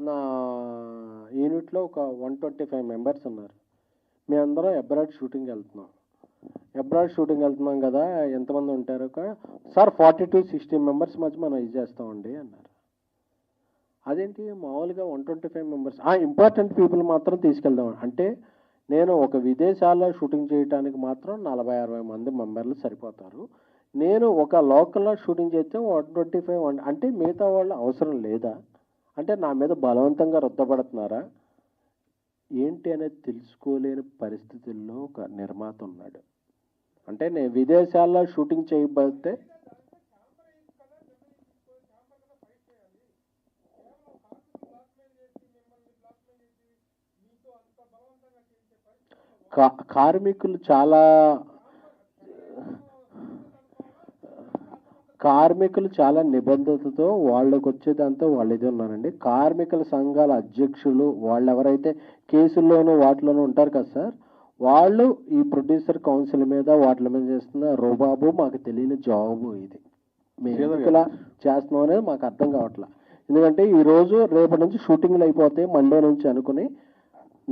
నా యూనిట్లో ఒక 125 మెంబర్స్ ఉన్నారు. మేమందరం అబ్రాడ్ షూటింగ్ వెళ్తున్నాం. అబ్రాడ్ షూటింగ్ వెళ్తున్నాం కదా, ఎంతమంది ఉంటారు సార్? 40 to 60 మెంబర్స్ మధ్య మనం ఇది చేస్తామండి అన్నారు. అదేంటి మామూలుగా 125 మెంబర్స్, ఇంపార్టెంట్ పీపుల్ మాత్రం తీసుకెళ్దాం అంటే, నేను ఒక విదేశాల్లో షూటింగ్ చేయడానికి మాత్రం 40-60 మంది మెంబర్లు సరిపోతారు. నేను ఒక లోకల్లో షూటింగ్ చేస్తే 125 అంటే మిగతా వాళ్ళు అవసరం లేదా అంటే నా మీద బలవంతంగా రుద్దపడుతున్నారా ఏంటి అనేది తెలుసుకోలేని పరిస్థితుల్లో ఒక నిర్మాత ఉన్నాడు. అంటే నేను విదేశాల్లో షూటింగ్ చేయబడితే కార్మికులు చాలా నిబద్ధతతో వాళ్ళకి వచ్చేదాంతో వాళ్ళు ఇది ఉన్నారండి. కార్మికుల సంఘాల అధ్యక్షులు వాళ్ళు ఎవరైతే కేసుల్లోనూ వాటిలోనూ ఉంటారు కదా సార్, వాళ్ళు ఈ ప్రొడ్యూసర్ కౌన్సిల్ మీద వాటి మీద చేస్తున్న రోబాబు మాకు తెలియని జాబు ఇది. మేము ఇలా చేస్తున్నాం అనేది మాకు అర్థం కావట్లేదు. ఎందుకంటే ఈరోజు రేపటి నుంచి షూటింగ్లు అయిపోతాయి మండే నుంచి అనుకుని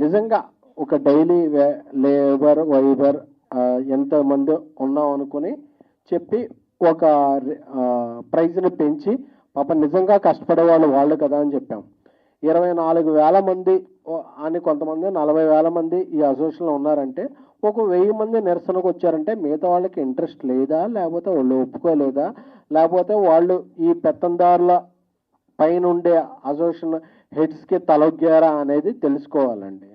నిజంగా ఒక డైలీ లేబర్ వైబర్ ఎంతమంది ఉన్నాం అనుకుని చెప్పి ఒక ప్రైజ్ని పెంచి పాప నిజంగా కష్టపడే వాళ్ళు కదా అని చెప్పాం. 24,000 మంది అని కొంతమంది 40,000 మంది ఈ అసోసియేషన్లో ఉన్నారంటే ఒక 1000 మంది నిరసనకు వచ్చారంటే మిగతా వాళ్ళకి ఇంట్రెస్ట్ లేదా, లేకపోతే వాళ్ళు ఒప్పుకోలేదా, లేకపోతే వాళ్ళు ఈ పెత్తందారుల పైన ఉండే అసోసియేషన్ హెడ్స్కి తలొగ్గారా అనేది తెలుసుకోవాలండి.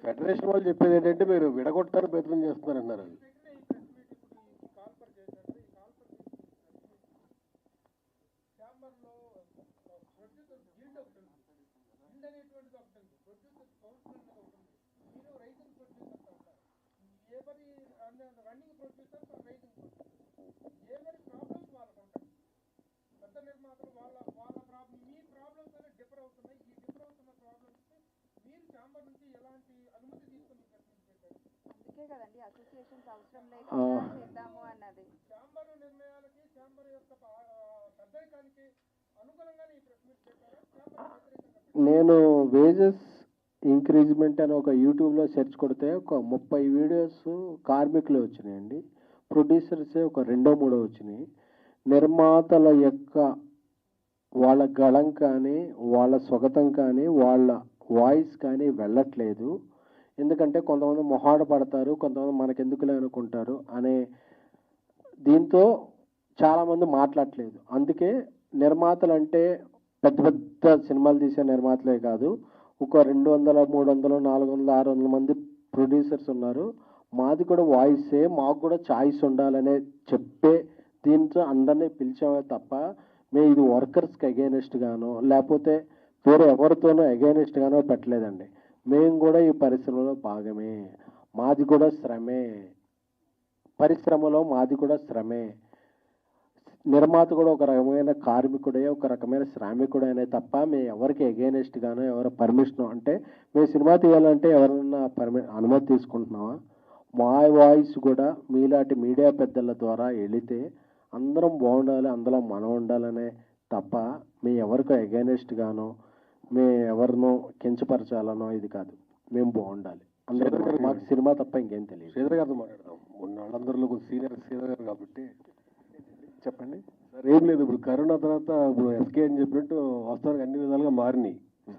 ఫెడరేషన్ వాళ్ళు చెప్పేది ఏంటంటే మీరు విడగొట్టారు ప్రయత్నం చేస్తున్నారన్నారు. నేను వేజెస్ ఇంక్రీజ్మెంట్ అని ఒక యూట్యూబ్లో సెర్చ్ కొడితే ఒక 30 వీడియోస్ కార్మికులు వచ్చినాయండి. ప్రొడ్యూసర్సే ఒక 2-3 వచ్చినాయి. నిర్మాతల యొక్క వాళ్ళ గళం కానీ వాళ్ళ స్వగతం కానీ వాళ్ళ వాయిస్ కానీ వెళ్ళట్లేదు. ఎందుకంటే కొంతమంది మొహాట పడతారు, కొంతమంది మనకెందుకులే అనుకుంటారు అనే దీంతో చాలామంది మాట్లాడట్లేదు. అందుకే నిర్మాతలు అంటే పెద్ద పెద్ద సినిమాలు తీసే నిర్మాతలే కాదు, ఒక 200, 300, 400, 600 మంది ప్రొడ్యూసర్స్ ఉన్నారు. మాది కూడా వాయిసే, మాకు కూడా ఛాయిస్ ఉండాలనే చెప్పే దీంతో అందరినీ పిలిచామే తప్ప మేము ఇది వర్కర్స్కి అగైనెస్ట్ గానో లేకపోతే వేరే ఎవరితోనో అగైనెస్ట్ గానో పెట్టలేదండి. మేము కూడా ఈ పరిశ్రమలో భాగమే, మాది కూడా శ్రమే, పరిశ్రమలో మాది కూడా శ్రమే. నిర్మాత కూడా ఒక రకమైన కార్మికుడే, ఒక రకమైన శ్రామికుడే తప్ప మేము ఎవరికి అగైనెస్ట్ గానో ఎవరు పర్మిషన్ అంటే మేము సినిమా తీయాలంటే ఎవరన్నా అనుమతి తీసుకుంటున్నామా? మా వాయిస్ కూడా మీలాంటి మీడియా పెద్దల ద్వారా వెళితే అందరం బాగుండాలి, అందులో మనం ఉండాలనే తప్ప మేము ఎవరికో అగైనెస్ట్ గానో మేము ఎవరినో కించపరచాలనో ఇది కాదు. మేము బాగుండాలి, అందరూ మాకు సినిమా తప్ప ఇంకేం తెలియదు. శ్రీధర్ గారితో మాట్లాడదాం. మొన్న వాళ్ళందరిలో సీనియర్ శ్రీధర్ గారు కాబట్టి చెప్పండి సార్. ఏం లేదు, ఇప్పుడు కరోనా తర్వాత ఇప్పుడు ఎస్కే అని చెప్పినట్టు వాస్తవానికి అన్ని విధాలుగా మారినాయి.